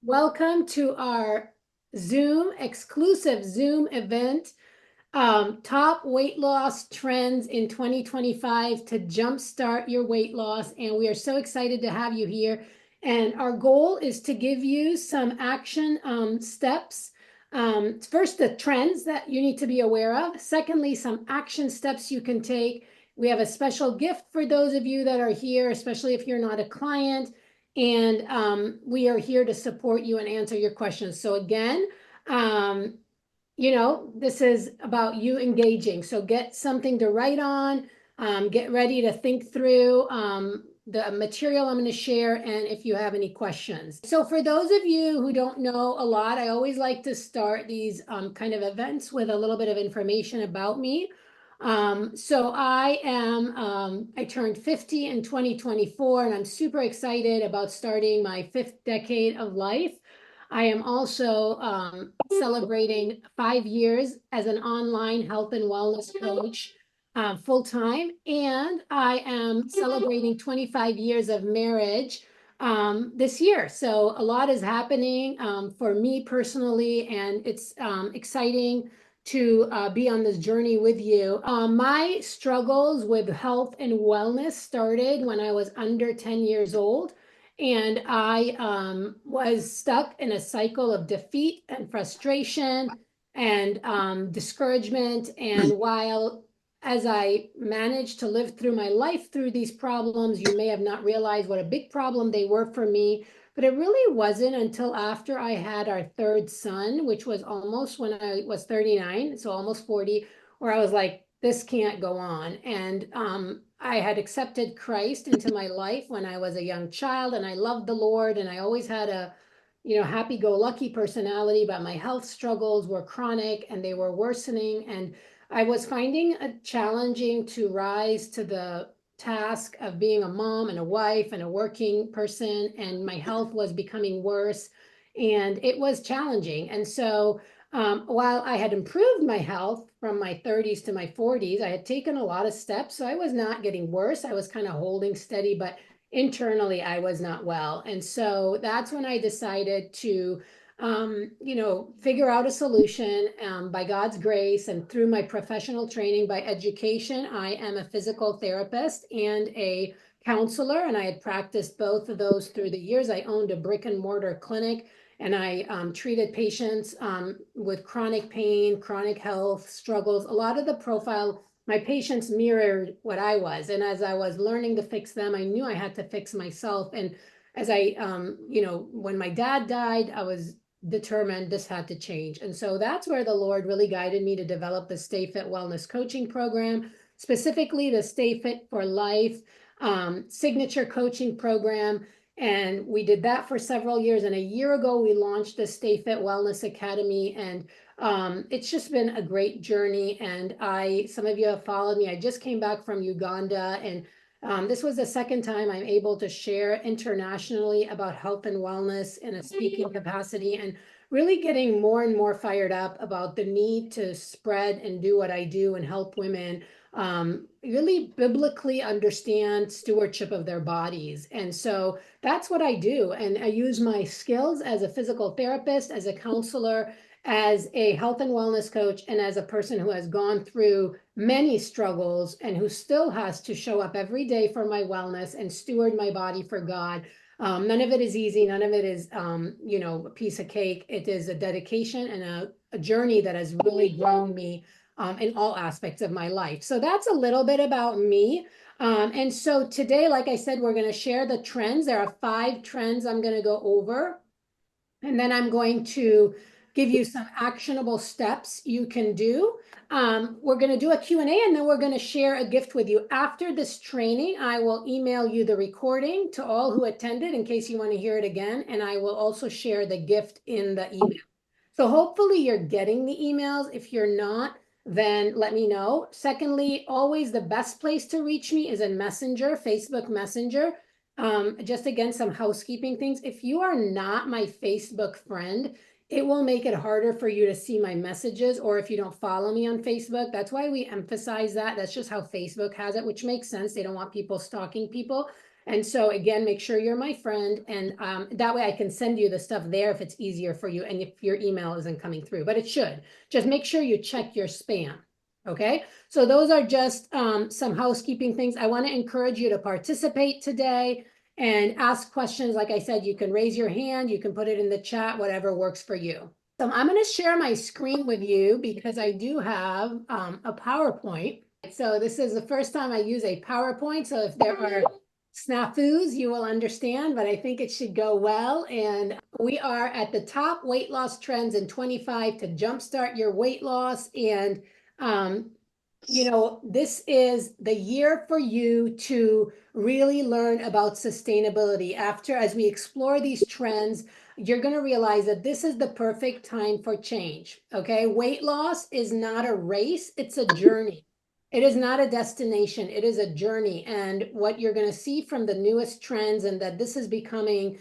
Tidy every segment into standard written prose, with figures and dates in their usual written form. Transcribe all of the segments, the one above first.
Welcome to our exclusive Zoom event, top weight loss trends in 2025 to jumpstart your weight loss. And we are so excited to have you here. And our goal is to give you some action steps. First, the trends that you need to be aware of. Secondly, some action steps you can take. We have a special gift for those of you that are here, especially if you're not a client. And we are here to support you and answer your questions. So again, this is about you engaging. So get something to write on, get ready to think through the material I'm going to share, and if you have any questions. So for those of you who don't know a lot, I always like to start these kind of events with a little bit of information about me. I turned 50 in 2024, and I'm super excited about starting my 5th decade of life. I am also celebrating 5 years as an online health and wellness coach full time, and I am celebrating 25 years of marriage this year. So a lot is happening for me personally, and it's exciting to be on this journey with you. My struggles with health and wellness started when I was under 10 years old. And I was stuck in a cycle of defeat and frustration and discouragement. And while as I managed to live through my life through these problems, you may have not realized what a big problem they were for me. But it really wasn't until after I had our third son, which was almost when I was 39, so almost 40, where I was like, this can't go on. And I had accepted Christ into my life when I was a young child, and I loved the Lord, and I always had a, happy-go-lucky personality, but my health struggles were chronic and they were worsening. And I was finding it challenging to rise to the task of being a mom and a wife and a working person, and my health was becoming worse, and it was challenging. And so while I had improved my health from my 30s to my 40s, I had taken a lot of steps. So I was not getting worse. I was kind of holding steady, but internally I was not well. And so that's when I decided to figure out a solution by God's grace and through my professional training. By education, I am a physical therapist and a counselor, and I had practiced both of those through the years. I owned a brick and mortar clinic, and I treated patients with chronic pain, chronic health struggles. A lot of the profile, my patients mirrored what I was. And as I was learning to fix them, I knew I had to fix myself. And as when my dad died, I was determined this had to change. And so that's where the Lord really guided me to develop the Stay Fit Wellness Coaching Program, specifically the Stay Fit for Life signature coaching program. And we did that for several years. And a year ago, we launched the Stay Fit Wellness Academy. And it's just been a great journey. And some of you have followed me. I just came back from Uganda, and this was the second time I'm able to share internationally about health and wellness in a speaking capacity, and really getting more and more fired up about the need to spread and do what I do and help women really biblically understand stewardship of their bodies. And so that's what I do. And I use my skills as a physical therapist, as a counselor, as a health and wellness coach, and as a person who has gone through many struggles and who still has to show up every day for my wellness and steward my body for God. None of it is easy. None of it is, a piece of cake. It is a dedication and a journey that has really grown me in all aspects of my life. So that's a little bit about me. And so today, like I said, we're going to share the trends. There are 5 trends I'm going to go over. And then I'm going to give you some actionable steps you can do. We're going to do a Q&A, and then we're going to share a gift with you. After this training, I will email you the recording to all who attended in case you want to hear it again. And I will also share the gift in the email. So hopefully you're getting the emails. If you're not, then let me know. Secondly, always the best place to reach me is in Messenger, Facebook Messenger. Just again, some housekeeping things. If you are not my Facebook friend, it will make it harder for you to see my messages, or if you don't follow me on Facebook. That's why we emphasize that. That's just how Facebook has it, which makes sense. They don't want people stalking people. And so again, make sure you're my friend, and that way I can send you the stuff there if it's easier for you and if your email isn't coming through, but it should. Just make sure you check your spam. Okay, so those are just some housekeeping things. I want to encourage you to participate today and ask questions. Like I said, you can raise your hand, you can put it in the chat, whatever works for you. So I'm going to share my screen with you because I do have a PowerPoint. So this is the first time I use a PowerPoint. So if there are snafus, you will understand, but I think it should go well. And we are at the top weight loss trends in 25 to jumpstart your weight loss. And, this is the year for you to really learn about sustainability. As we explore these trends, you're going to realize that this is the perfect time for change. Okay. Weight loss is not a race, it's a journey. It is not a destination, it is a journey. And what you're going to see from the newest trends, and that this is becoming,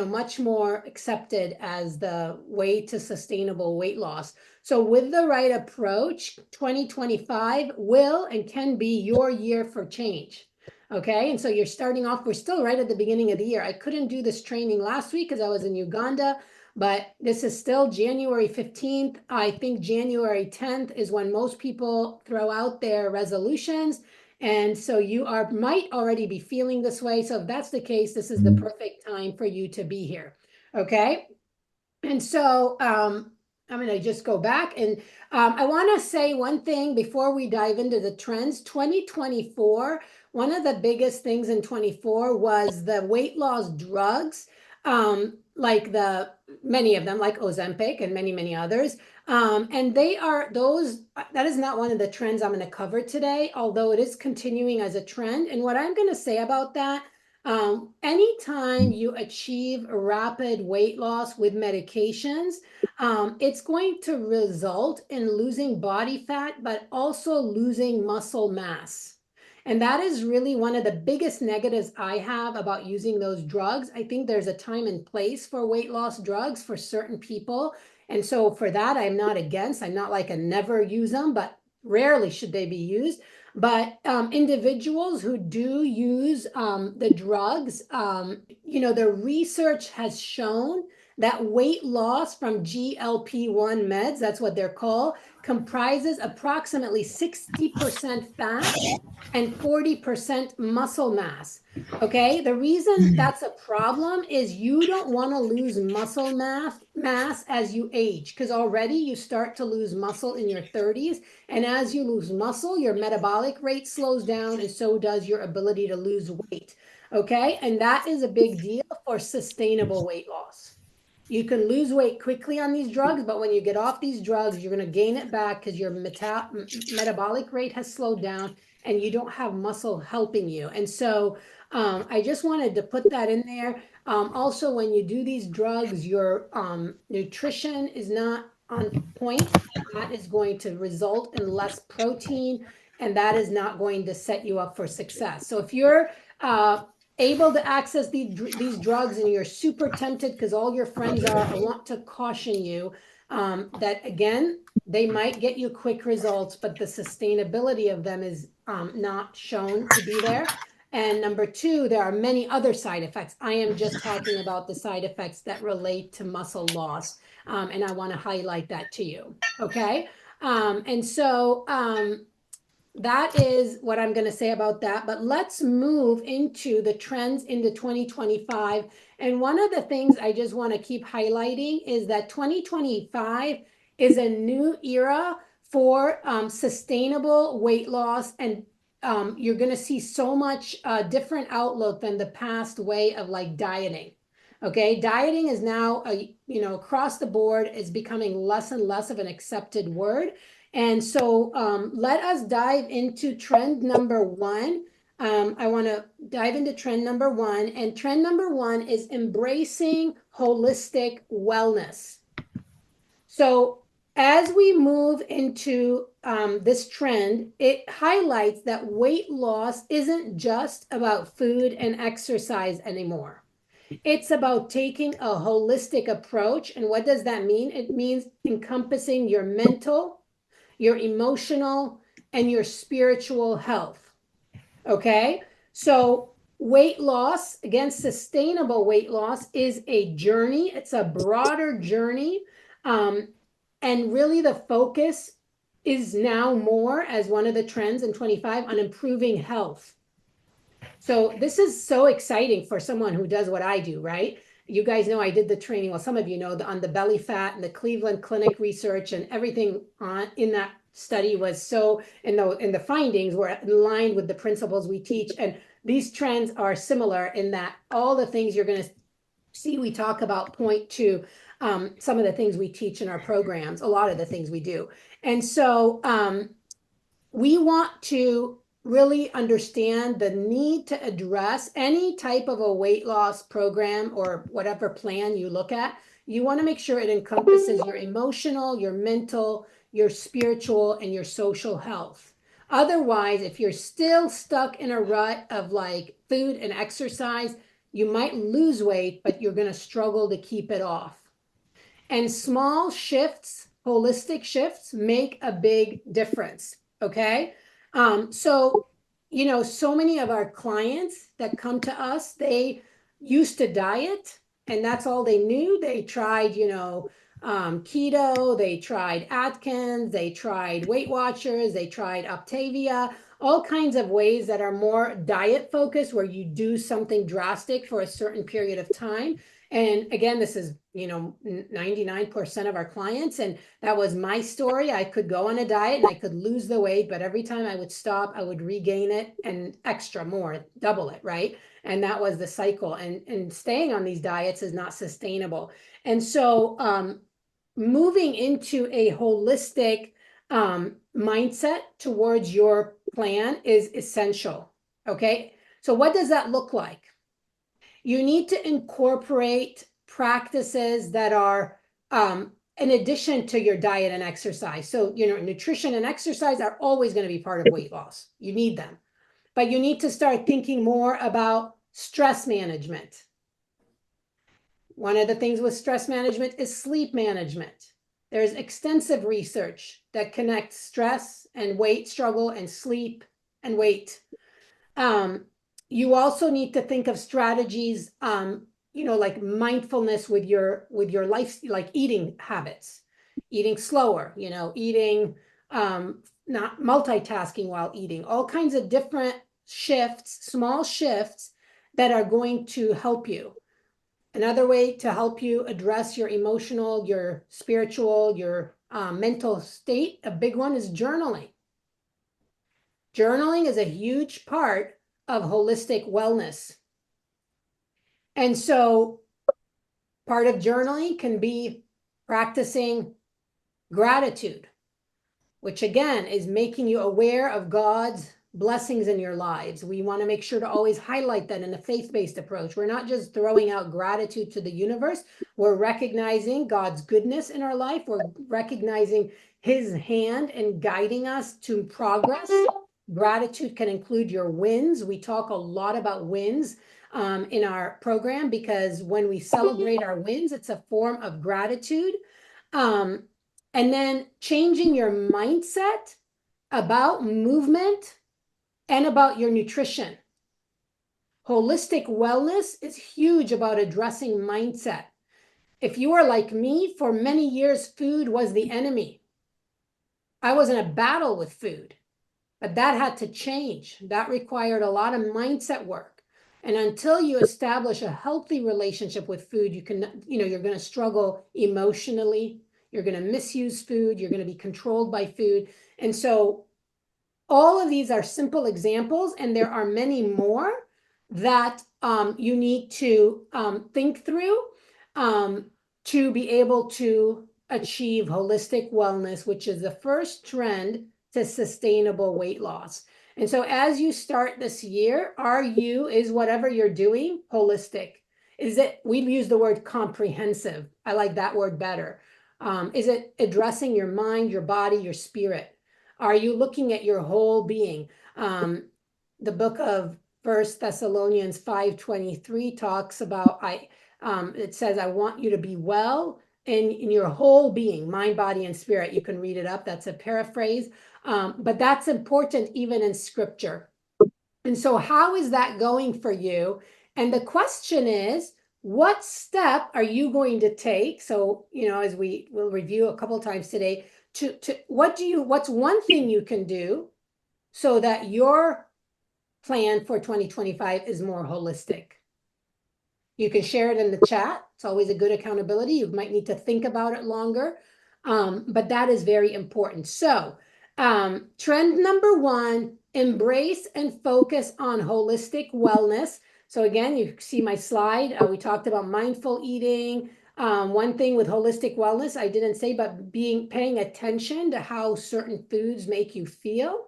much more accepted as the way to sustainable weight loss. So with the right approach, 2025 will and can be your year for change. Okay, and so you're starting off, we're still right at the beginning of the year. I couldn't do this training last week because I was in Uganda, but this is still January 15th. I think January 10th is when most people throw out their resolutions. And so might already be feeling this way. So if that's the case, this is the perfect time for you to be here. Okay. And so I'm going to just go back and I want to say one thing before we dive into the trends. 2024, one of the biggest things in 24 was the weight loss drugs, like many of them, like Ozempic and many, many others. And that is not one of the trends I'm going to cover today, although it is continuing as a trend. And what I'm going to say about that, anytime you achieve rapid weight loss with medications, it's going to result in losing body fat, but also losing muscle mass. And that is really one of the biggest negatives I have about using those drugs. I think there's a time and place for weight loss drugs for certain people. And so for that, I'm not against. I'm not like a never use them, but rarely should they be used. But individuals who do use the drugs, the research has shown that weight loss from GLP-1 meds, that's what they're called, comprises approximately 60% fat and 40% muscle mass. Okay, the reason that's a problem is you don't want to lose muscle mass as you age, because already you start to lose muscle in your 30s. And as you lose muscle, your metabolic rate slows down, and so does your ability to lose weight. Okay, and that is a big deal for sustainable weight loss. You can lose weight quickly on these drugs, but when you get off these drugs, you're going to gain it back because your metabolic rate has slowed down and you don't have muscle helping you. And so I just wanted to put that in there. Also, when you do these drugs, your nutrition is not on point. That is going to result in less protein, and that is not going to set you up for success. So if you're able to access these drugs and you're super tempted because all your friends are, I want to caution you that again, they might get you quick results, but the sustainability of them is not shown to be there. And number two, there are many other side effects. I am just talking about the side effects that relate to muscle loss. And I want to highlight that to you. Okay. And so that is what I'm going to say about that. But let's move into the trends into 2025. And one of the things I just want to keep highlighting is that 2025 is a new era for sustainable weight loss. And you're going to see so much different outlook than the past way of like dieting. Okay, dieting is now, across the board is becoming less and less of an accepted word. And so let us dive into trend number one. I want to dive into trend number one. And trend number one is embracing holistic wellness. So as we move into this trend, it highlights that weight loss isn't just about food and exercise anymore. It's about taking a holistic approach. And what does that mean? It means encompassing your mental, your emotional, and your spiritual health. Okay. So weight loss, again, sustainable weight loss is a journey. It's a broader journey. And really the focus is now more, as one of the trends in 25, on improving health. So this is so exciting for someone who does what I do, right? You guys know I did the training, well, some of you know, on the belly fat and the Cleveland Clinic research, and everything in that study was so, in the findings were in line with the principles we teach. And these trends are similar in that all the things you're going to see we talk about point to some of the things we teach in our programs, a lot of the things we do. And so we want to really understand the need to address any type of a weight loss program or whatever plan you look at. You want to make sure it encompasses your emotional, your mental, your spiritual, and your social health. Otherwise, if you're still stuck in a rut of like food and exercise, you might lose weight, but you're going to struggle to keep it off. And small shifts, holistic shifts, make a big difference. Okay. So, so many of our clients that come to us, they used to diet and that's all they knew. They tried, keto, they tried Atkins, they tried Weight Watchers, they tried Optavia, all kinds of ways that are more diet focused, where you do something drastic for a certain period of time. And again, this is, 99% of our clients. And that was my story. I could go on a diet and I could lose the weight, but every time I would stop, I would regain it and extra more, double it, right? And that was the cycle. And staying on these diets is not sustainable. And so moving into a holistic mindset towards your plan is essential. Okay. So what does that look like? You need to incorporate practices that are in addition to your diet and exercise. So, nutrition and exercise are always going to be part of weight loss. You need them. But you need to start thinking more about stress management. One of the things with stress management is sleep management. There's extensive research that connects stress and weight struggle and sleep and weight. You also need to think of strategies, like mindfulness with your life, like eating habits, eating slower, eating, not multitasking while eating, all kinds of different shifts, small shifts that are going to help you. Another way to help you address your emotional, your spiritual, your mental state, a big one is journaling. Journaling is a huge part of holistic wellness. And so part of journaling can be practicing gratitude, which again is making you aware of God's blessings in your lives. We want to make sure to always highlight that in a faith-based approach. We're not just throwing out gratitude to the universe. We're recognizing God's goodness in our life. We're recognizing his hand and guiding us to progress. Gratitude can include your wins. We talk a lot about wins in our program, because when we celebrate our wins, it's a form of gratitude. And then changing your mindset about movement and about your nutrition. Holistic wellness is huge about addressing mindset. If you are like me, for many years, food was the enemy. I was in a battle with food, but that had to change. That required a lot of mindset work. And until you establish a healthy relationship with food, you're going to struggle emotionally. You're going to misuse food. You're going to be controlled by food. And so all of these are simple examples, and there are many more that you need to think through to be able to achieve holistic wellness, which is the first trend to sustainable weight loss. And so as you start this year, is whatever you're doing holistic? Is it, we use the word comprehensive. I like that word better. Is it addressing your mind, your body, your spirit? Are you looking at your whole being? The book of 1 Thessalonians 5:23 talks about, it says, I want you to be well in your whole being, mind, body, and spirit. You can read it up. That's a paraphrase. But that's important even in scripture. And so how is that going for you? And the question is, what step are you going to take? So, as we will review a couple of times today, to what's one thing you can do so that your plan for 2025 is more holistic? You can share it in the chat. It's always a good accountability. You might need to think about it longer, but that is very important. So, trend number one, embrace and focus on holistic wellness. So again, you see my slide. We talked about mindful eating. One thing with holistic wellness, I didn't say, but paying attention to how certain foods make you feel.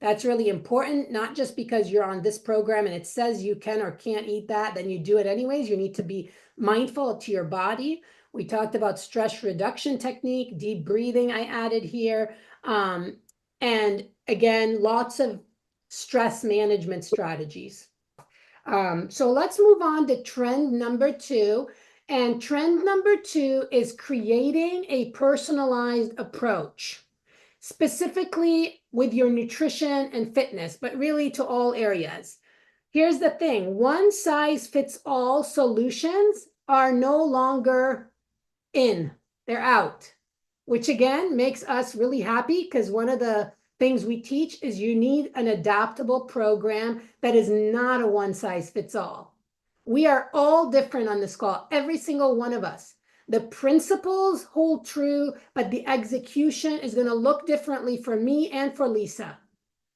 That's really important, not just because you're on this program and it says you can or can't eat that, then you do it anyways. You need to be mindful to your body. We talked about stress reduction technique, deep breathing I added here. And again, lots of stress management strategies. So let's move on to trend number two. And trend number two is creating a personalized approach, specifically with your nutrition and fitness, but really to all areas. Here's the thing, one size fits all solutions are no longer in, they're out, which again makes us really happy because one of the things we teach is you need an adaptable program that is not a one size fits all. We are all different on this call, every single one of us. The principles hold true, but the execution is going to look differently for me and for Lisa.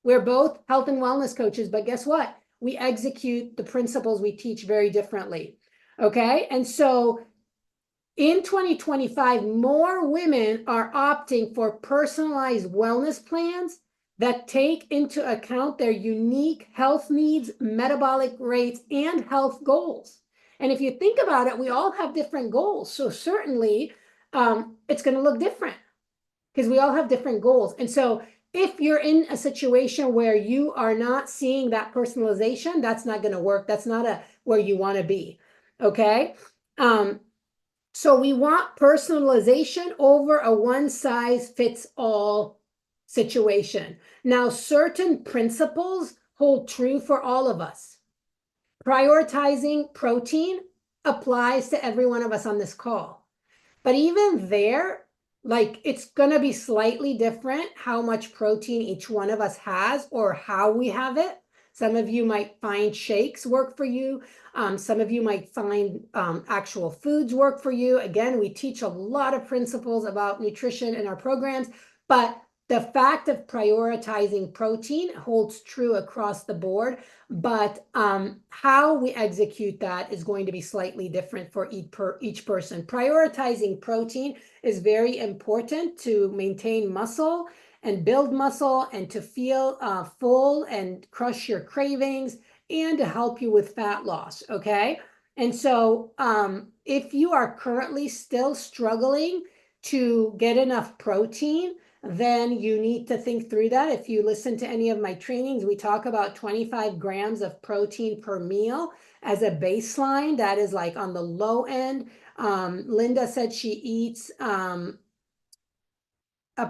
We're both health and wellness coaches, but guess what? We execute the principles we teach very differently. Okay. And so in 2025, more women are opting for personalized wellness plans that take into account their unique health needs, metabolic rates, and health goals. And if you think about it, we all have different goals. So certainly it's going to look different because we all have different goals. And so if you're in a situation where you are not seeing that personalization, that's not going to work. That's not where you want to be. Okay. So we want personalization over a one size fits all situation. Now, certain principles hold true for all of us. Prioritizing protein applies to every one of us on this call. But even there, like it's going to be slightly different how much protein each one of us has or how we have it. Some of you might find shakes work for you. Some of you might find actual foods work for you. Again, we teach a lot of principles about nutrition in our programs, but the fact of prioritizing protein holds true across the board, but how we execute that is going to be slightly different for each person. Prioritizing protein is very important to maintain muscle and build muscle and to feel full and crush your cravings and to help you with fat loss, okay? And so if you are currently still struggling to get enough protein, then you need to think through that. If you listen to any of my trainings, we talk about 25 grams of protein per meal as a baseline. That is like on the low end. Linda said she eats a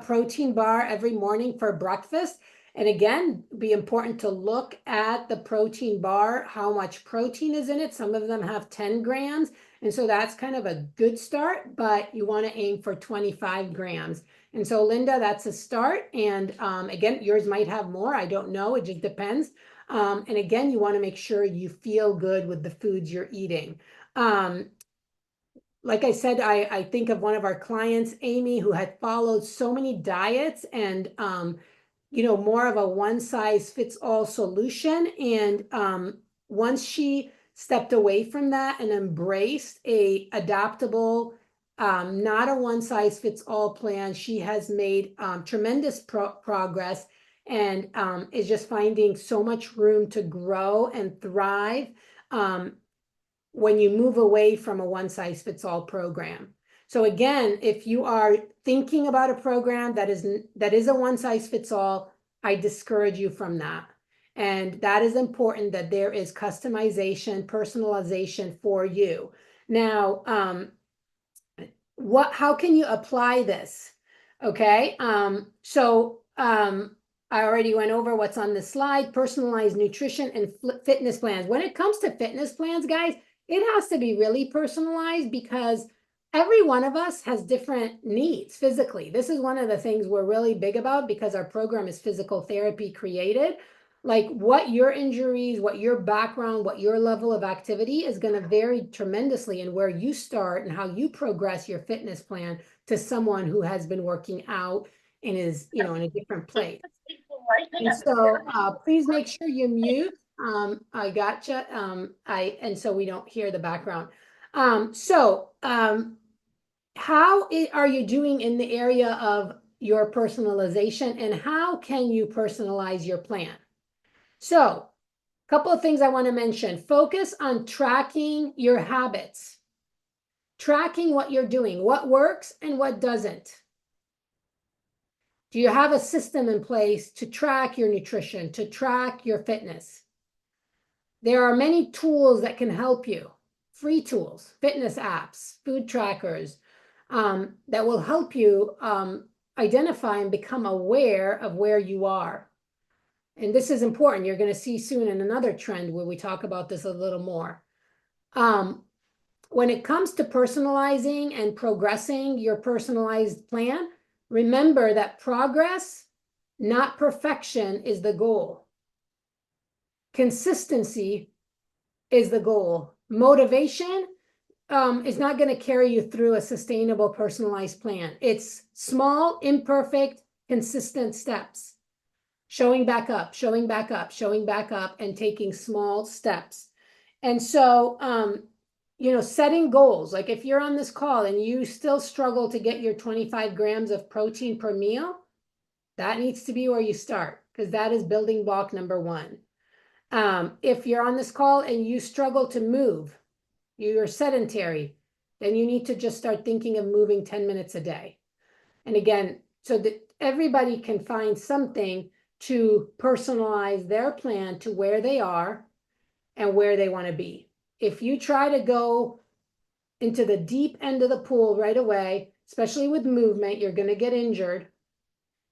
protein bar every morning for breakfast. And again, be important to look at the protein bar, how much protein is in it. Some of them have 10 grams. And so that's kind of a good start, but you want to aim for 25 grams. And so, Linda, that's a start. And again, yours might have more. I don't know. It just depends. And again, you want to make sure you feel good with the foods you're eating. Like I said, I think of one of our clients, Amy, who had followed so many diets and, more of a one size fits all solution. And once she stepped away from that and embraced a adaptable, not a one size fits all plan, she has made tremendous progress and is just finding so much room to grow and thrive. When you move away from a one size fits all program. So again, if you are thinking about a program that is a one size fits all, I discourage you from that. And that is important that there is customization, personalization for you. Now, how can you apply this? Okay. I already went over what's on the slide, personalized nutrition and fitness plans. When it comes to fitness plans, guys, it has to be really personalized because every one of us has different needs physically. This is one of the things we're really big about because our program is physical therapy created. Like what your injuries, what your background, what your level of activity is going to vary tremendously in where you start and how you progress your fitness plan to someone who has been working out and is, in a different place. And so please make sure you mute. I gotcha. And so we don't hear the background. How are you doing in the area of your personalization and how can you personalize your plan? So a couple of things I want to mention. Focus on tracking your habits, tracking what you're doing, what works and what doesn't. Do you have a system in place to track your nutrition, to track your fitness? There are many tools that can help you, free tools, fitness apps, food trackers, that will help you identify and become aware of where you are. And this is important. You're going to see soon in another trend where we talk about this a little more. When it comes to personalizing and progressing your personalized plan, remember that progress, not perfection, is the goal. Consistency is the goal. Motivation is not going to carry you through a sustainable personalized plan. It's small, imperfect, consistent steps. Showing back up, showing back up, showing back up, and taking small steps. And so, setting goals. Like if you're on this call and you still struggle to get your 25 grams of protein per meal, that needs to be where you start because that is building block number one. If you're on this call and you struggle to move, you're sedentary, then you need to just start thinking of moving 10 minutes a day. And again, so that everybody can find something to personalize their plan to where they are and where they want to be. If you try to go into the deep end of the pool right away, especially with movement, you're going to get injured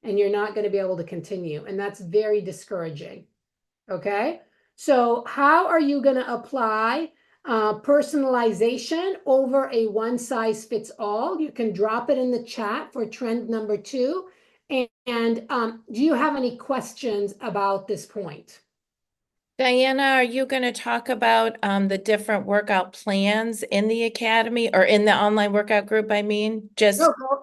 and you're not going to be able to continue. And that's very discouraging. Okay. So how are you going to apply personalization over a one size fits all? You can drop it in the chat for trend number 2. And do you have any questions about this point? Diana, are you going to talk about the different workout plans in the academy or in the online workout group? I mean, just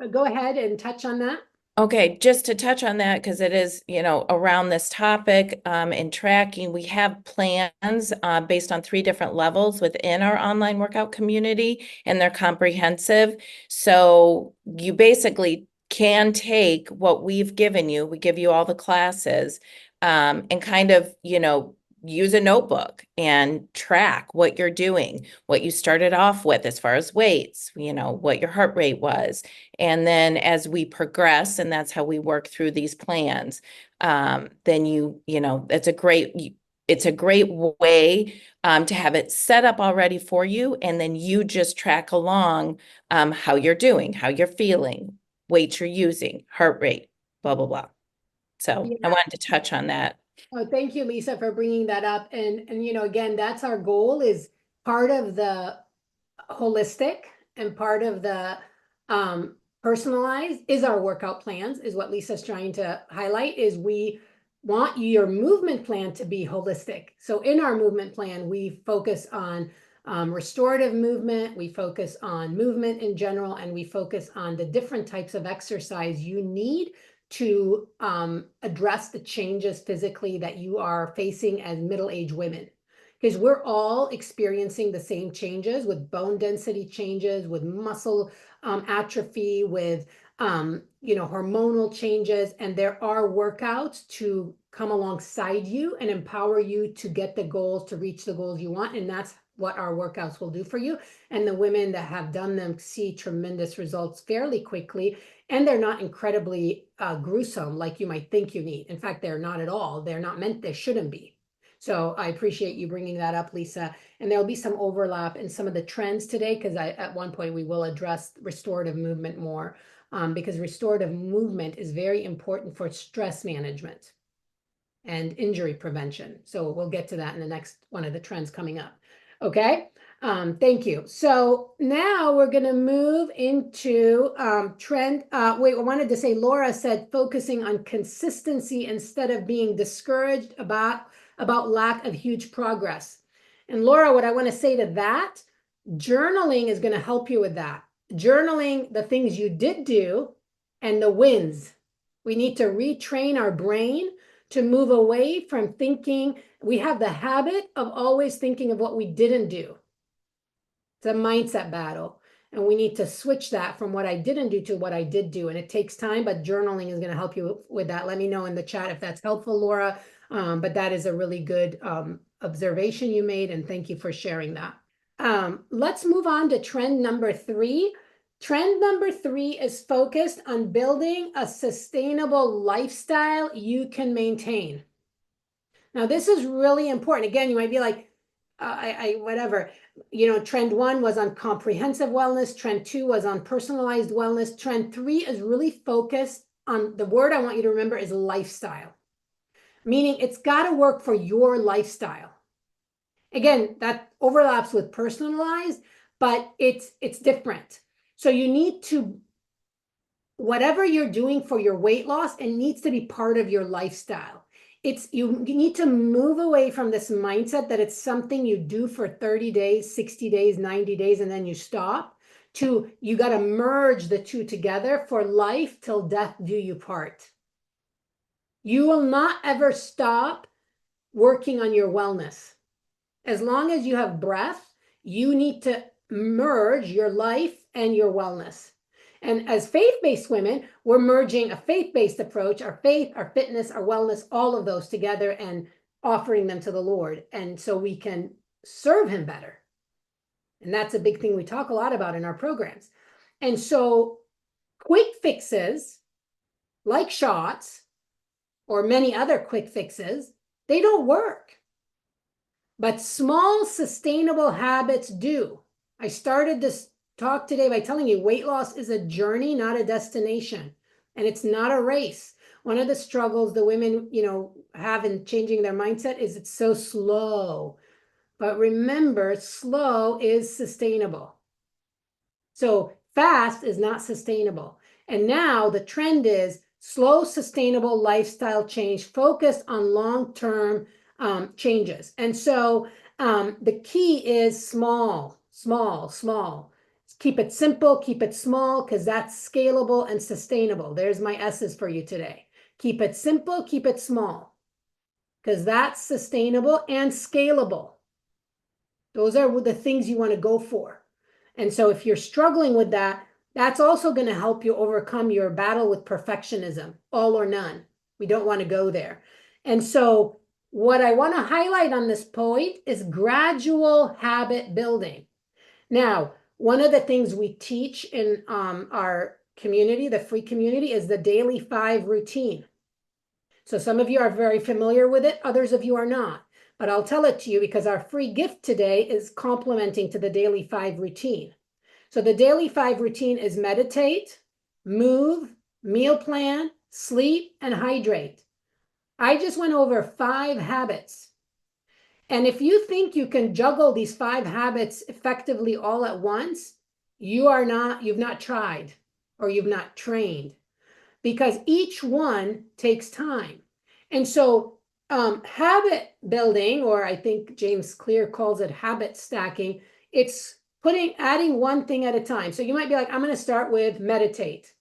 go ahead and touch on that. Okay, just to touch on that, because it is, around this topic in tracking, we have plans based on 3 different levels within our online workout community, and they're comprehensive. So you basically can take what we've given you, we give you all the classes, and kind of, use a notebook and track what you're doing, what you started off with as far as weights, what your heart rate was. And then as we progress, and that's how we work through these plans, then it's a great way to have it set up already for you. And then you just track along how you're doing, how you're feeling, weights you're using, heart rate, blah, blah, blah. So I wanted to touch on that. Oh, thank you, Lisa, for bringing that up. And again, that's our goal, is part of the holistic and part of the personalized is our workout plans, is what Lisa's trying to highlight, is we want your movement plan to be holistic. So in our movement plan, we focus on restorative movement, we focus on movement in general, and we focus on the different types of exercise you need to address the changes physically that you are facing as middle-aged women. Because we're all experiencing the same changes with bone density changes, with muscle atrophy, with hormonal changes, and there are workouts to come alongside you and empower you to get the goals, to reach the goals you want, and that's what our workouts will do for you. And the women that have done them see tremendous results fairly quickly, and they're not incredibly gruesome like you might think you need. In fact, they're not at all. They're not meant, they shouldn't be. So I appreciate you bringing that up, Lisa. And there'll be some overlap in some of the trends today, because at one point we will address restorative movement more, because restorative movement is very important for stress management. and injury prevention. So we'll get to that in the next one of the trends coming up. Okay. Thank you. So now we're going to move into trend. Wait, I wanted to say Laura said focusing on consistency instead of being discouraged about lack of huge progress. And Laura, what I want to say to that, journaling is going to help you with that. Journaling the things you did do and the wins. We need to retrain our brain to move away from thinking. We have the habit of always thinking of what we didn't do. It's a mindset battle. And we need to switch that from what I didn't do to what I did do. And it takes time, but journaling is going to help you with that. Let me know in the chat if that's helpful, Laura. But that is a really good observation you made. And thank you for sharing that. Let's move on to trend number 3. Trend number 3 is focused on building a sustainable lifestyle you can maintain. Now, this is really important. Again, you might be like, whatever, trend 1 was on comprehensive wellness. Trend 2 was on personalized wellness. Trend 3 is really focused on, the word I want you to remember is lifestyle, meaning it's got to work for your lifestyle. Again, that overlaps with personalized, but it's different. So you need to, whatever you're doing for your weight loss, it needs to be part of your lifestyle. You need to move away from this mindset that it's something you do for 30 days, 60 days, 90 days, and then you stop, to you got to merge the two together for life till death do you part. You will not ever stop working on your wellness. As long as you have breath, you need to merge your life and your wellness. And as faith-based women, we're merging a faith-based approach, our faith, our fitness, our wellness, all of those together and offering them to the Lord. And so we can serve him better. And that's a big thing we talk a lot about in our programs. And so quick fixes like shots or many other quick fixes, they don't work. But small, sustainable habits do. I started this talk today by telling you weight loss is a journey, not a destination. And it's not a race. One of the struggles the women, have in changing their mindset is it's so slow. But remember, slow is sustainable. So fast is not sustainable. And now the trend is slow, sustainable lifestyle change focused on long-term changes. And so the key is small. Keep it simple, keep it small, because that's scalable and sustainable. There's my S's for you today. Keep it simple, keep it small, because that's sustainable and scalable. Those are the things you want to go for. And so if you're struggling with that, that's also going to help you overcome your battle with perfectionism, all or none. We don't want to go there. And so what I want to highlight on this point is gradual habit building. Now, one of the things we teach in our community, the free community, is the daily 5 routine. So some of you are very familiar with it, others of you are not. But I'll tell it to you because our free gift today is complementing to the daily 5 routine. So the daily 5 routine is meditate, move, meal plan, sleep, and hydrate. I just went over 5 habits. And if you think you can juggle these 5 habits effectively all at once, you've not tried or you've not trained, because each one takes time. And so habit building, or I think James Clear calls it habit stacking, it's adding one thing at a time. So you might be like, I'm going to start with meditate.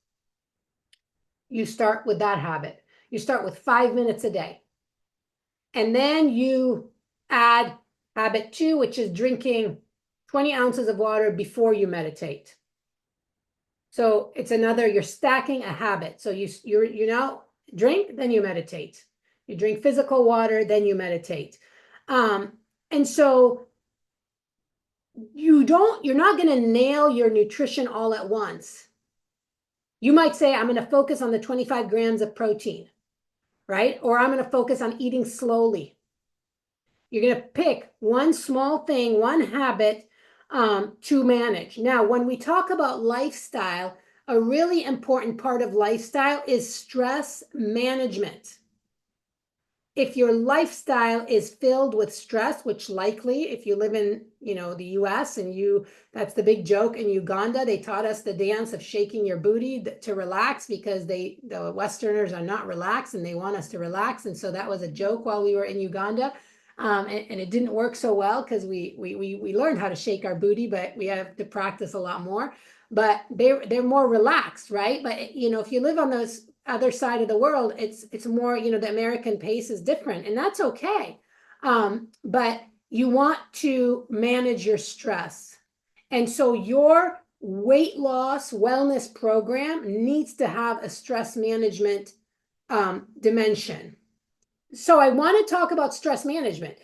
You start with that habit. You start with 5 minutes a day. And then you add habit 2, which is drinking 20 ounces of water before you meditate. So it's you're stacking a habit. So you drink, then you meditate. You drink physical water, then you meditate. And so you're not going to nail your nutrition all at once. You might say, I'm going to focus on the 25 grams of protein, right? Or I'm going to focus on eating slowly. You're going to pick one small thing, one habit to manage. Now, when we talk about lifestyle, a really important part of lifestyle is stress management. if your lifestyle is filled with stress, which likely if you live in, the US and that's the big joke in Uganda, they taught us the dance of shaking your booty to relax because the Westerners are not relaxed and they want us to relax. And so that was a joke while we were in Uganda. And it didn't work so well because we learned how to shake our booty, but we have to practice a lot more. But they're more relaxed, right? But if you live on those other side of the world, it's more, the American pace is different, and that's okay. But you want to manage your stress. And so your weight loss wellness program needs to have a stress management dimension. So I want to talk about stress management.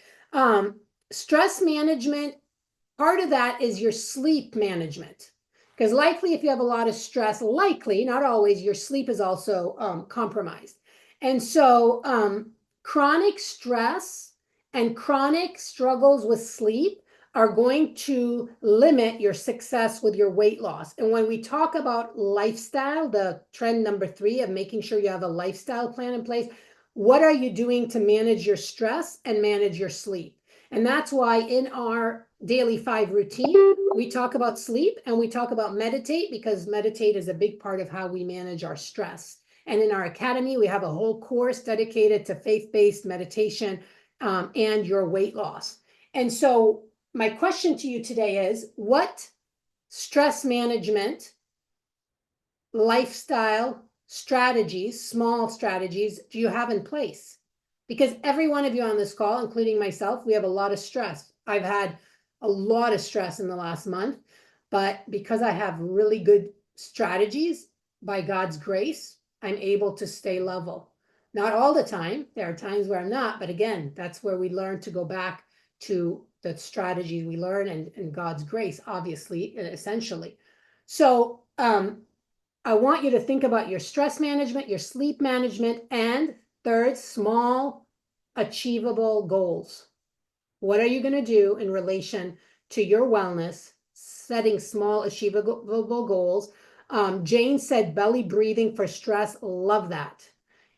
Stress management, part of that is your sleep management. Because likely if you have a lot of stress, likely, not always, your sleep is also compromised. And so chronic stress and chronic struggles with sleep are going to limit your success with your weight loss. And when we talk about lifestyle, the trend number 3 of making sure you have a lifestyle plan in place, what are you doing to manage your stress and manage your sleep? And that's why in our daily 5 routine, we talk about sleep and we talk about meditate, because meditate is a big part of how we manage our stress. And in our academy, we have a whole course dedicated to faith-based meditation and your weight loss. And so my question to you today is, what stress management, lifestyle strategies, small strategies, do you have in place? Because every one of you on this call, including myself, we have a lot of stress. I've had a lot of stress in the last month, but because I have really good strategies, by God's grace, I'm able to stay level. Not all the time. There are times where I'm not, but again, that's where we learn to go back to the strategies we learn and God's grace, obviously, essentially. So I want you to think about your stress management, your sleep management, and third, small, achievable goals. What are you going to do in relation to your wellness, setting small, achievable goals? Jane said belly breathing for stress. Love that.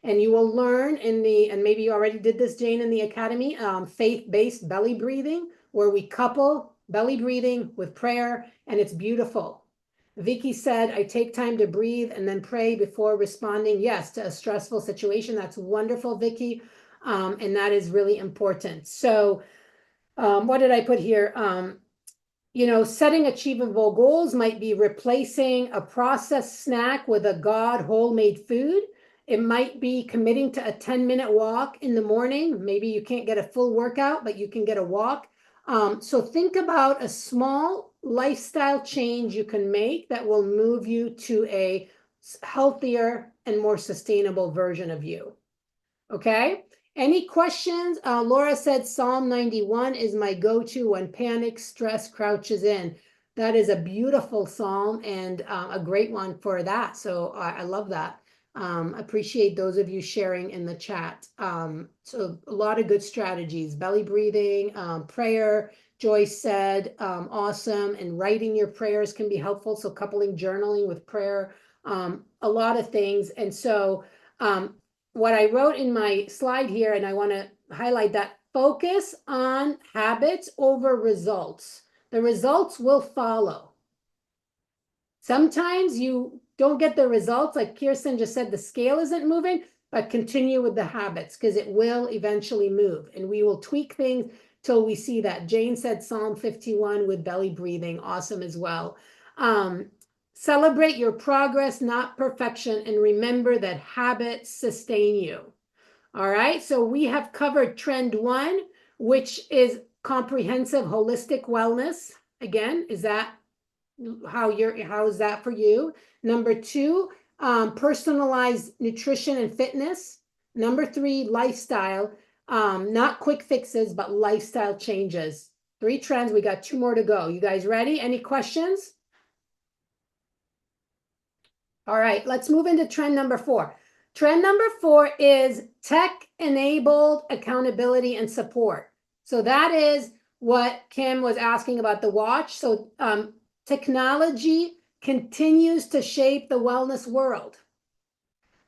And you will learn and maybe you already did this, Jane, in the academy, faith-based belly breathing, where we couple belly breathing with prayer, and it's beautiful. Vicky said, I take time to breathe and then pray before responding, yes, to a stressful situation. That's wonderful, Vicky. And that is really important. So what did I put here? Setting achievable goals might be replacing a processed snack with a God homemade food. It might be committing to a 10-minute walk in the morning. Maybe you can't get a full workout, but you can get a walk. So think about a small lifestyle change you can make that will move you to a healthier and more sustainable version of you. Okay? Any questions? Laura said Psalm 91 is my go-to when panic, stress crouches in. That is a beautiful psalm and a great one for that. So I love that. Appreciate those of you sharing in the chat. So a lot of good strategies, belly breathing, prayer. Joyce said, awesome. And writing your prayers can be helpful. So coupling journaling with prayer, a lot of things. And so what I wrote in my slide here, and I want to highlight that, focus on habits over results. The results will follow. Sometimes you don't get the results, like Kirsten just said, the scale isn't moving, but continue with the habits because it will eventually move and we will tweak things till we see that. Jane said Psalm 51 with belly breathing, awesome as well. Celebrate your progress, not perfection, and remember that habits sustain you. All right, so we have covered trend 1, which is comprehensive holistic wellness. Again, is that how is that for you? Number 2, personalized nutrition and fitness. Number 3, lifestyle, not quick fixes, but lifestyle changes. 3 trends. We got 2 more to go. You guys ready? Any questions? All right, let's move into trend number 4. Trend number 4 is tech-enabled accountability and support. So that is what Kim was asking about the watch. So technology continues to shape the wellness world.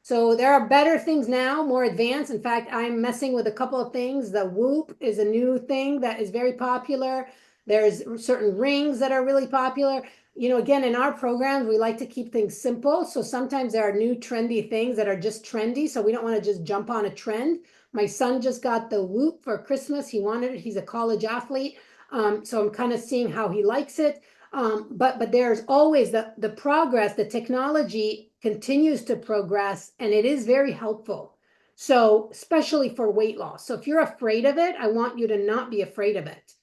So there are better things now, more advanced. In fact, I'm messing with a couple of things. The Whoop is a new thing that is very popular. There's certain rings that are really popular. Again, in our programs, we like to keep things simple. So sometimes there are new trendy things that are just trendy. So we don't want to just jump on a trend. My son just got the Whoop for Christmas. He wanted it. He's a college athlete. So I'm kind of seeing how he likes it. But there's always the progress, the technology continues to progress, and it is very helpful. So especially for weight loss. So if you're afraid of it, I want you to not be afraid of it.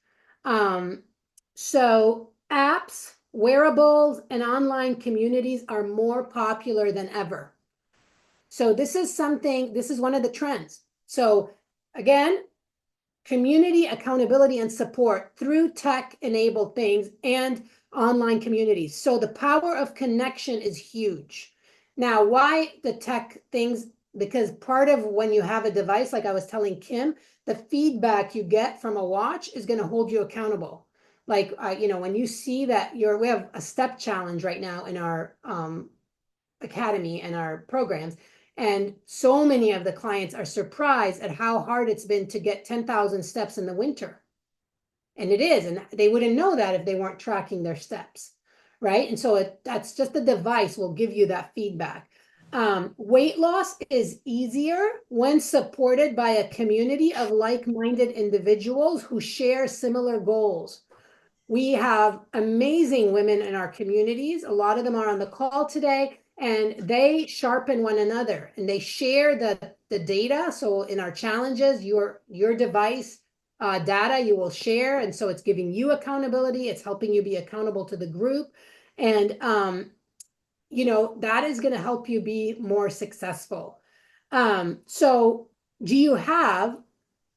Um, so apps, wearables, and online communities are more popular than ever. So this is one of the trends. So again, community accountability and support through tech-enabled things and online communities. So the power of connection is huge. Now, why the tech things? Because part of when you have a device, like I was telling Kim, the feedback you get from a watch is going to hold you accountable. Like, when you see that we have a step challenge right now in our academy and our programs. And so many of the clients are surprised at how hard it's been to get 10,000 steps in the winter. And it is. And they wouldn't know that if they weren't tracking their steps. Right. And so that's just the device will give you that feedback. Weight loss is easier when supported by a community of like-minded individuals who share similar goals. We have amazing women in our communities. A lot of them are on the call today, and they sharpen one another and they share the data. So in our challenges, your device data you will share. And so it's giving you accountability. It's helping you be accountable to the group. And, that is going to help you be more successful. So do you have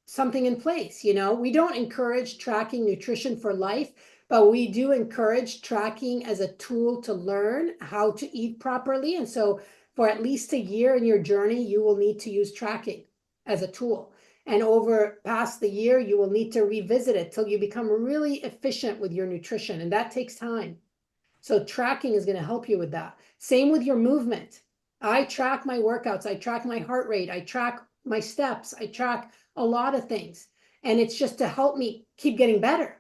something in place? We don't encourage tracking nutrition for life, but we do encourage tracking as a tool to learn how to eat properly. And so for at least a year in your journey, you will need to use tracking as a tool. And over past the year, you will need to revisit it till you become really efficient with your nutrition. And that takes time. So tracking is going to help you with that. Same with your movement. I track my workouts. I track my heart rate. I track my steps. I track a lot of things. And it's just to help me keep getting better.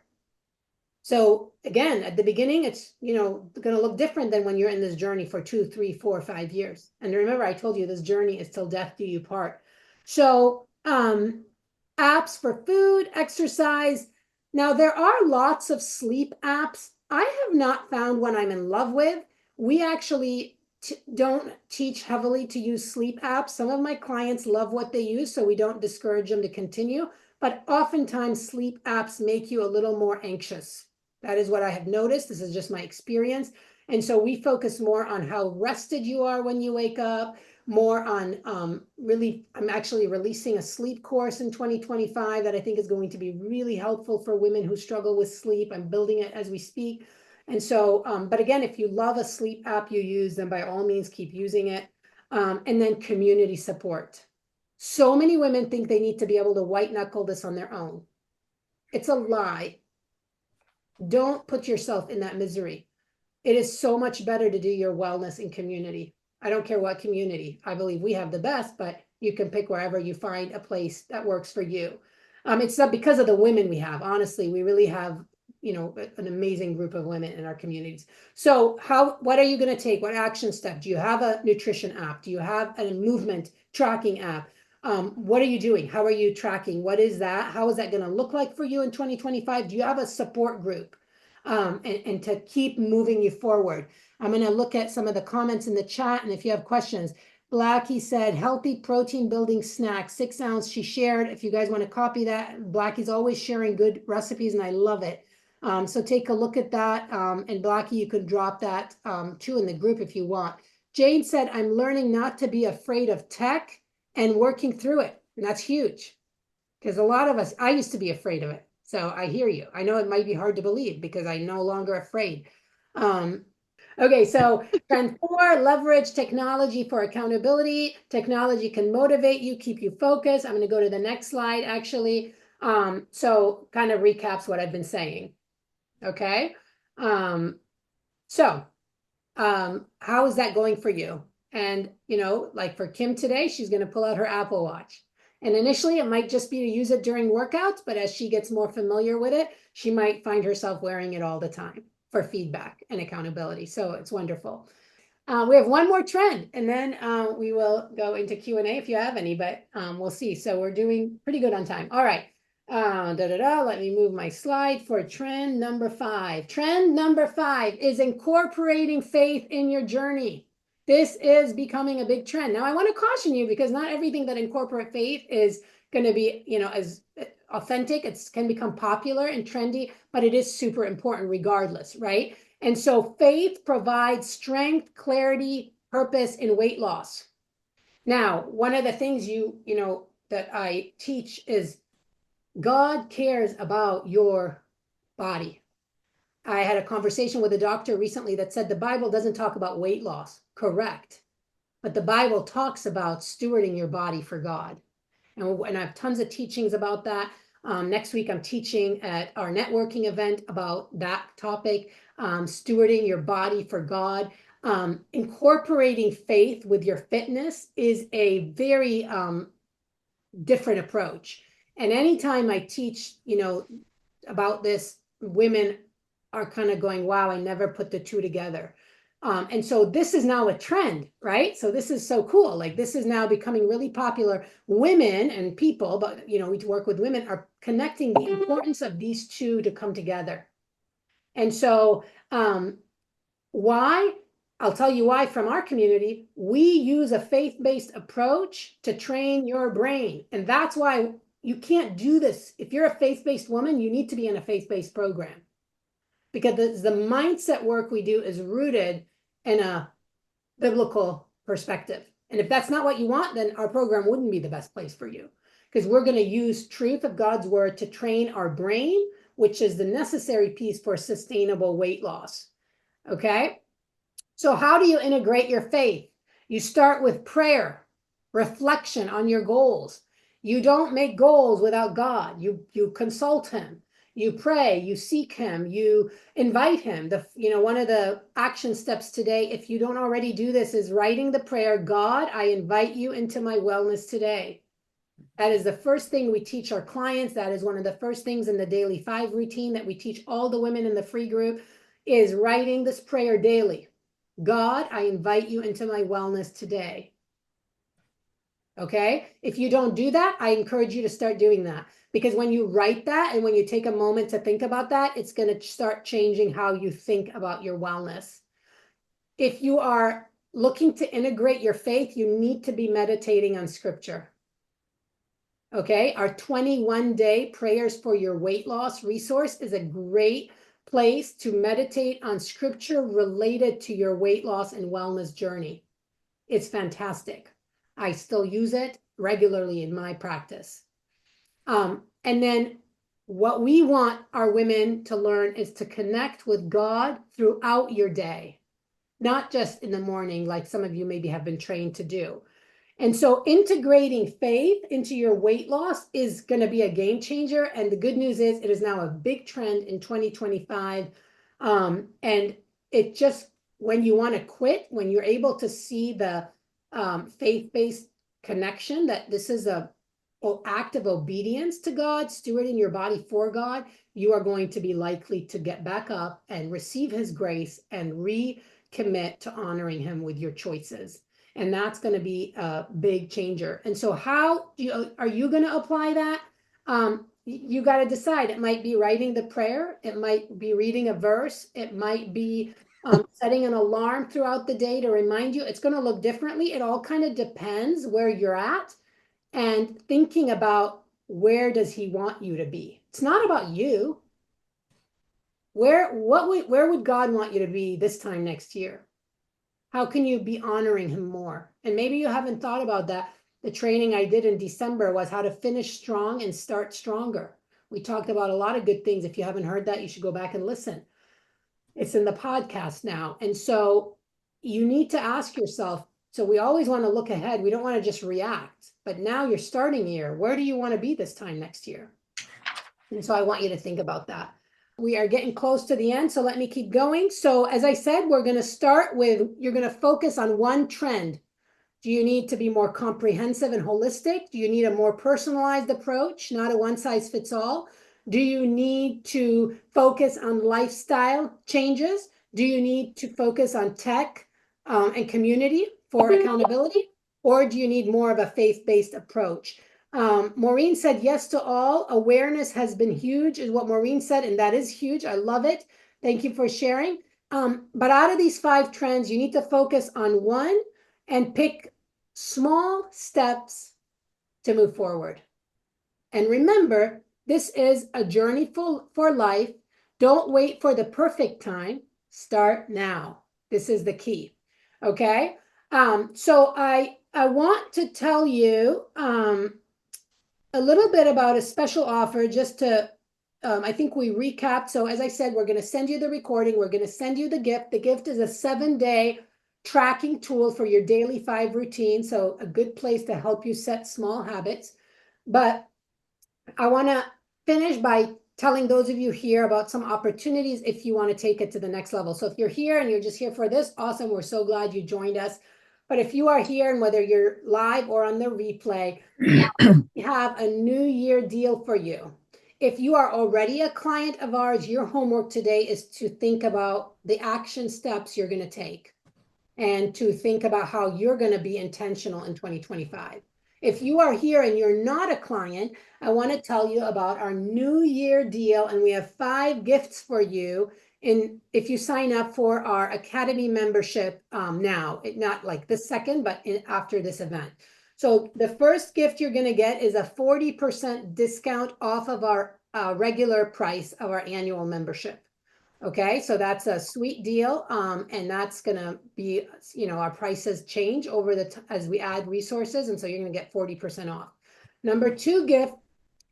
So again, at the beginning, it's, going to look different than when you're in this journey for 2, 3, 4, 5 years. And remember, I told you this journey is till death do you part. So apps for food, exercise. Now, there are lots of sleep apps. I have not found one I'm in love with. We actually don't teach heavily to use sleep apps. Some of my clients love what they use, so we don't discourage them to continue. But oftentimes, sleep apps make you a little more anxious. That is what I have noticed. This is just my experience. And so we focus more on how rested you are when you wake up, more on I'm actually releasing a sleep course in 2025 that I think is going to be really helpful for women who struggle with sleep. I'm building it as we speak. And so, but again, if you love a sleep app you use, then by all means keep using it. And then community support. So many women think they need to be able to white knuckle this on their own. It's a lie. Don't put yourself in that misery. It is so much better to do your wellness in community. I don't care what community. I believe we have the best, but you can pick wherever you find a place that works for you. It's not because of the women we have. Honestly, we really have, an amazing group of women in our communities. So what are you going to take? What action step? Do you have a nutrition app? Do you have a movement tracking app? What are you doing? How are you tracking? What is that? How is that going to look like for you in 2025? Do you have a support group? And to keep moving you forward. I'm going to look at some of the comments in the chat, and if you have questions. Blackie said, healthy protein building snack, 6 ounce. She shared. If you guys want to copy that, Blackie's always sharing good recipes, and I love it. So take a look at that. And Blackie, you could drop that too in the group if you want. Jane said, I'm learning not to be afraid of tech and working through it. And that's huge because a lot of us, I used to be afraid of it. So I hear you. I know it might be hard to believe because I'm no longer afraid. Okay, so trend 4, leverage technology for accountability. Technology can motivate you, keep you focused. I'm going to go to the next slide, actually. So kind of recaps what I've been saying. Okay. So how is that going for you? And, like for Kim today, she's going to pull out her Apple Watch. And initially it might just be to use it during workouts, but as she gets more familiar with it, she might find herself wearing it all the time for feedback and accountability. So it's wonderful. We have one more trend, and then we will go into Q&A if you have any, but we'll see. So we're doing pretty good on time. All right. Let me move my slide for trend number 5. Trend number 5 is incorporating faith in your journey. This is becoming a big trend. Now, I want to caution you because not everything that incorporate faith is going to be, as authentic. It can become popular and trendy, but it is super important regardless, right? And so faith provides strength, clarity, purpose, and weight loss. Now, one of the things that I teach is God cares about your body. I had a conversation with a doctor recently that said the Bible doesn't talk about weight loss. Correct. But the Bible talks about stewarding your body for God. And I have tons of teachings about that. Next week, I'm teaching at our networking event about that topic, stewarding your body for God. Incorporating faith with your fitness is a very different approach. And anytime I teach, about this, women are kind of going, wow, I never put the two together. And so this is now a trend, right? So this is so cool. Like this is now becoming really popular. Women and people, but we work with women, are connecting the importance of these two to come together. And so why? I'll tell you why from our community. We use a faith-based approach to train your brain. And that's why you can't do this. If you're a faith-based woman, you need to be in a faith-based program. Because the mindset work we do is rooted in a biblical perspective. And if that's not what you want, then our program wouldn't be the best place for you. Because we're going to use truth of God's word to train our brain, which is the necessary piece for sustainable weight loss. Okay? So how do you integrate your faith? You start with prayer, reflection on your goals. You don't make goals without God. You consult him. You pray, you seek him, you invite him. One of the action steps today, if you don't already do this, is writing the prayer, God, I invite you into my wellness today. That is the first thing we teach our clients. That is one of the first things in the daily 5 routine that we teach all the women in the free group, is writing this prayer daily. God, I invite you into my wellness today. Okay? If you don't do that, I encourage you to start doing that. Because when you write that and when you take a moment to think about that, it's going to start changing how you think about your wellness. If you are looking to integrate your faith, you need to be meditating on scripture. Okay? Our 21-day prayers for your weight loss resource is a great place to meditate on scripture related to your weight loss and wellness journey. It's fantastic. I still use it regularly in my practice. And then what we want our women to learn is to connect with God throughout your day, not just in the morning, like some of you maybe have been trained to do. And so integrating faith into your weight loss is going to be a game changer. And the good news is it is now a big trend in 2025. And it just, when you want to quit, when you're able to see the faith-based connection, that this is a act of obedience to God, stewarding your body for God, you are going to be likely to get back up and receive his grace and recommit to honoring him with your choices. And that's going to be a big changer. And so how are you going to apply that? You got to decide. It might be writing the prayer. It might be reading a verse. It might be setting an alarm throughout the day to remind you. It's going to look differently. It all kind of depends where you're at and thinking about where does he want you to be. It's not about you. Where would God want you to be this time next year? How can you be honoring him more? And maybe you haven't thought about that. The training I did in December was how to finish strong and start stronger. We talked about a lot of good things. If you haven't heard that, you should go back and listen. It's in the podcast now. And so you need to ask yourself, so we always want to look ahead. We don't want to just react. But now you're starting year. Where do you want to be this time next year? And so I want you to think about that. we are getting close to the end, so let me keep going. So as I said, we're going to start with, you're going to focus on one trend. Do you need to be more comprehensive and holistic? Do you need a more personalized approach, not a one size fits all? Do you need to focus on lifestyle changes? Do you need to focus on tech and community for accountability? Or do you need more of a faith-based approach? Maureen said yes to all. Awareness has been huge, is what Maureen said, and that is huge. I love it. Thank you for sharing. But out of these 5 trends, you need to focus on one and pick small steps to move forward. And remember, this is a journey for life. Don't wait for the perfect time. Start now. This is the key. Okay. So I want to tell you a little bit about a special offer just to, I think we recapped. So as I said, we're going to send you the recording. We're going to send you the gift. The gift is a 7-day tracking tool for your daily 5 routine. So a good place to help you set small habits. But I want to finish by telling those of you here about some opportunities if you want to take it to the next level. So if you're here and you're just here for this, awesome. We're so glad you joined us. But if you are here and whether you're live or on the replay, we have a New Year deal for you. If you are already a client of ours, your homework today is to think about the action steps you're going to take and to think about how you're going to be intentional in 2025. If you are here and you're not a client, I want to tell you about our New Year deal, and we have 5 gifts for you. And if you sign up for our Academy membership now, not like this second, but after this event. So the first gift you're going to get is a 40% discount off of our regular price of our annual membership. Okay, so that's a sweet deal. And that's going to be, our prices change over as we add resources. And so you're going to get 40% off. Number 2 gift,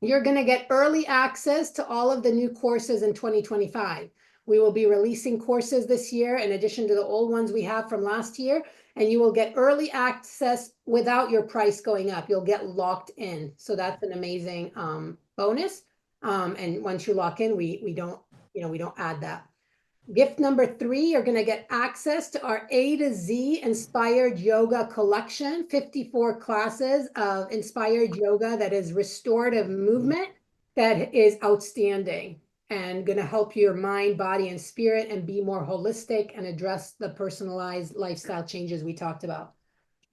you're going to get early access to all of the new courses in 2025. We will be releasing courses this year in addition to the old ones we have from last year. And you will get early access without your price going up. You'll get locked in. So that's an amazing bonus. And once you lock in, we don't add that. Gift number 3, you're going to get access to our A to Z inspired yoga collection, 54 classes of inspired yoga that is restorative movement that is outstanding and going to help your mind, body, and spirit and be more holistic and address the personalized lifestyle changes we talked about.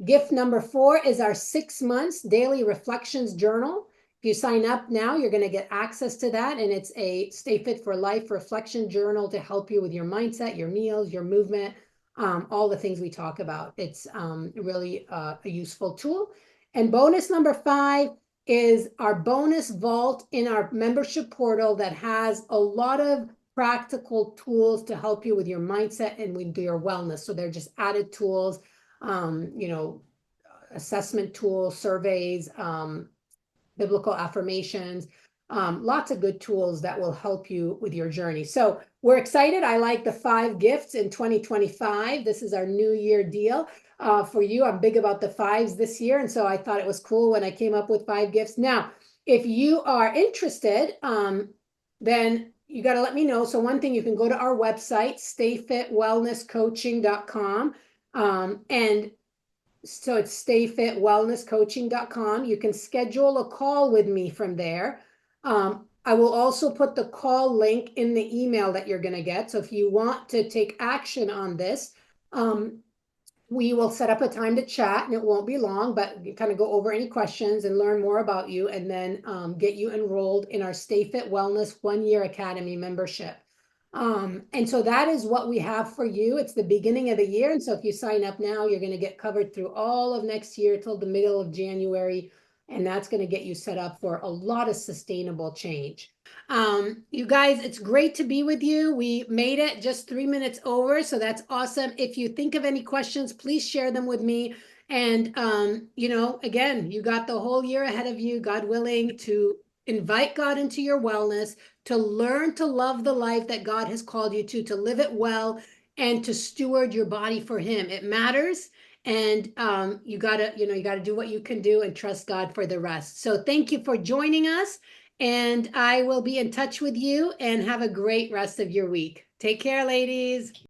Gift number 4 is our 6 months daily reflections journal. If you sign up now, you're going to get access to that. And it's a Stay Fit for Life reflection journal to help you with your mindset, your meals, your movement, all the things we talk about. It's really a useful tool. And bonus number 5 is our bonus vault in our membership portal that has a lot of practical tools to help you with your mindset and with your wellness. So they're just added tools, assessment tools, surveys, biblical affirmations, lots of good tools that will help you with your journey. So we're excited. I like the 5 gifts in 2025. This is our New Year deal for you. I'm big about the 5s this year. And so I thought it was cool when I came up with 5 gifts. Now, if you are interested, then you got to let me know. So one thing, you can go to our website, stayfitwellnesscoaching.com. And so it's stayfitwellnesscoaching.com. You can schedule a call with me from there. I will also put the call link in the email that you're going to get. So if you want to take action on this, we will set up a time to chat, and it won't be long, but kind of go over any questions and learn more about you, and then get you enrolled in our Stay Fit Wellness 1-year Academy membership. And so that is what we have for you. It's the beginning of the year. And so if you sign up now, you're going to get covered through all of next year till the middle of January. And that's going to get you set up for a lot of sustainable change. You guys, it's great to be with you. We made it just 3 minutes over. So that's awesome. If you think of any questions, please share them with me. And, again, you got the whole year ahead of you, God willing, to invite God into your wellness, to learn to love the life that God has called you to live it well, and to steward your body for Him. It matters. And you gotta do what you can do and trust God for the rest. So thank you for joining us. And I will be in touch with you and have a great rest of your week. Take care, ladies.